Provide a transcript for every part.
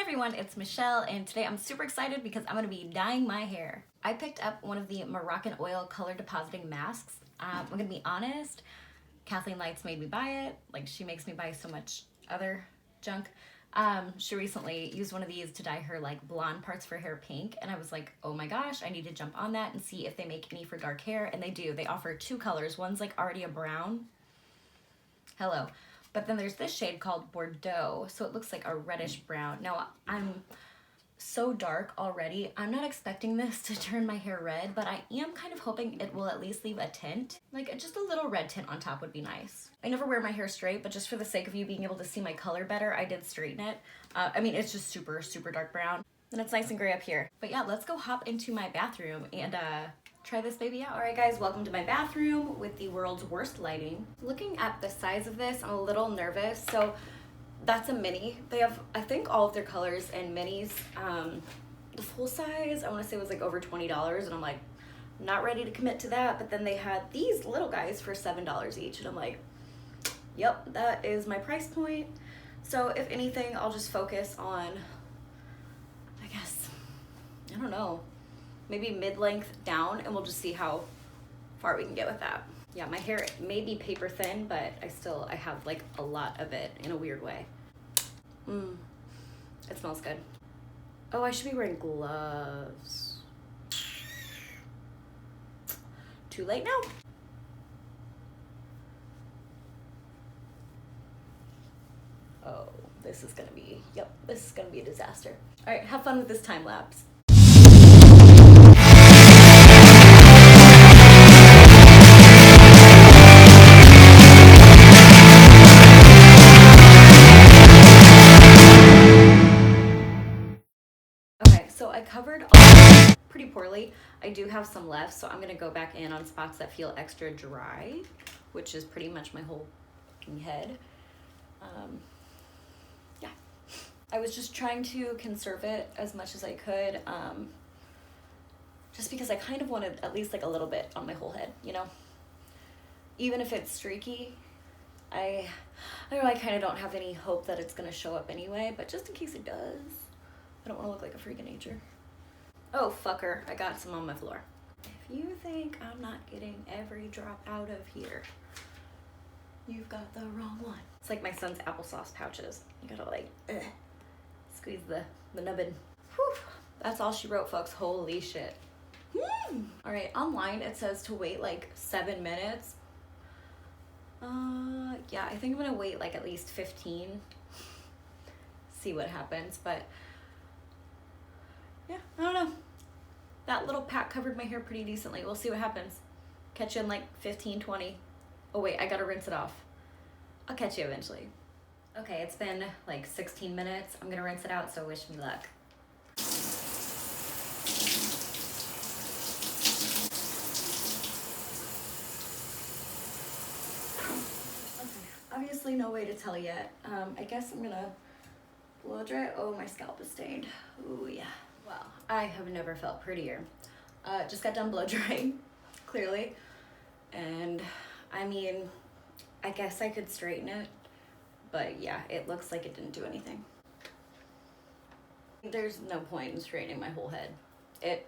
everyone, it's Michelle, and today I'm super excited because I'm going to be dyeing my hair. I picked up one of the Moroccanoil Color Depositing Masks. I'm going to be honest, Kathleen Lights made me buy it. Like, she makes me buy so much other junk. She recently used one of these to dye her like blonde parts for hair pink, and I was like, oh my gosh, I need to jump on that and see if they make any for dark hair, and they do. They offer two colors. One's like already a brown. Hello. But then there's this shade called Bordeaux, so it looks like a reddish brown. Now, I'm so dark already. I'm not expecting this to turn my hair red, but I am kind of hoping it will at least leave a tint. Like, just a little red tint on top would be nice. I never wear my hair straight, but just for the sake of you being able to see my color better, I did straighten it. I mean, it's just super, super dark brown. And it's nice and gray up here. But yeah, let's go hop into my bathroom and try this baby out. All right guys, welcome to my bathroom with the world's worst lighting. Looking at the size of this, I'm a little nervous. So that's a mini. They have, I think, all of their colors in minis. The full size, I wanna say, was like over $20, and I'm like, not ready to commit to that. But then they had these little guys for $7 each, and I'm like, yep, that is my price point. So if anything, I'll just focus on, I guess, I don't know, maybe mid-length down, and we'll just see how far we can get with that. Yeah, my hair may be paper thin, but I have like a lot of it in a weird way. It smells good. Oh, I should be wearing gloves. Too late now. Oh, this is gonna be a disaster. All right, have fun with this time lapse. So I covered all pretty poorly. I do have some left, so I'm gonna go back in on spots that feel extra dry, which is pretty much my whole head. Yeah, I was just trying to conserve it as much as I could, just because I kind of wanted at least like a little bit on my whole head, you know? Even if it's streaky, I don't know, I kind of don't have any hope that it's gonna show up anyway, but just in case it does, I don't want to look like a freak of nature. Oh, fucker, I got some on my floor. If you think I'm not getting every drop out of here, you've got the wrong one. It's like my son's applesauce pouches. You gotta like, squeeze the nubbin. Whew, that's all she wrote, folks. Holy shit. All right, online it says to wait like 7 minutes. Yeah, I think I'm gonna wait like at least 15. See what happens, but yeah, I don't know. That little pack covered my hair pretty decently. We'll see what happens. Catch you in like 15, 20. Oh wait, I gotta rinse it off. I'll catch you eventually. Okay, it's been like 16 minutes. I'm gonna rinse it out, so wish me luck. Okay, obviously no way to tell yet. I guess I'm gonna blow dry. Oh, my scalp is stained. Ooh, yeah. Well, I have never felt prettier. Just got done blow drying, clearly. And I mean, I guess I could straighten it, but yeah, it looks like it didn't do anything. There's no point in straightening my whole head. It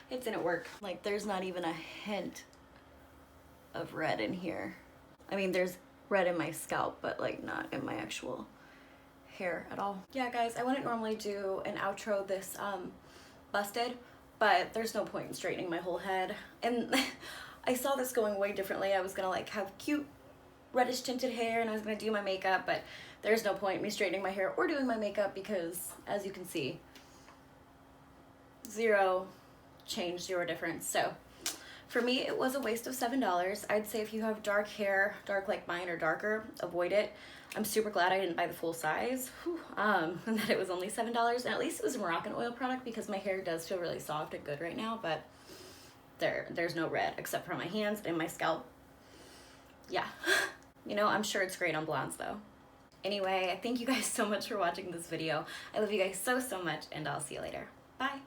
didn't work. Like, there's not even a hint of red in here. I mean, there's red in my scalp, but like not in my actual hair at all. Yeah guys, I wouldn't normally do an outro this busted, but there's no point in straightening my whole head. And I saw this going way differently. I was gonna like have cute reddish tinted hair, and I was gonna do my makeup, but there's no point in me straightening my hair or doing my makeup because, as you can see, zero change, zero difference. So for me, it was a waste of $7. I'd say if you have dark hair, dark like mine or darker, avoid it. I'm super glad I didn't buy the full size, and that it was only $7, and at least it was a Moroccanoil product because my hair does feel really soft and good right now, but there's no red except for my hands and my scalp. Yeah, you know, I'm sure it's great on blondes though. Anyway, thank you guys so much for watching this video. I love you guys so much, and I'll see you later. Bye.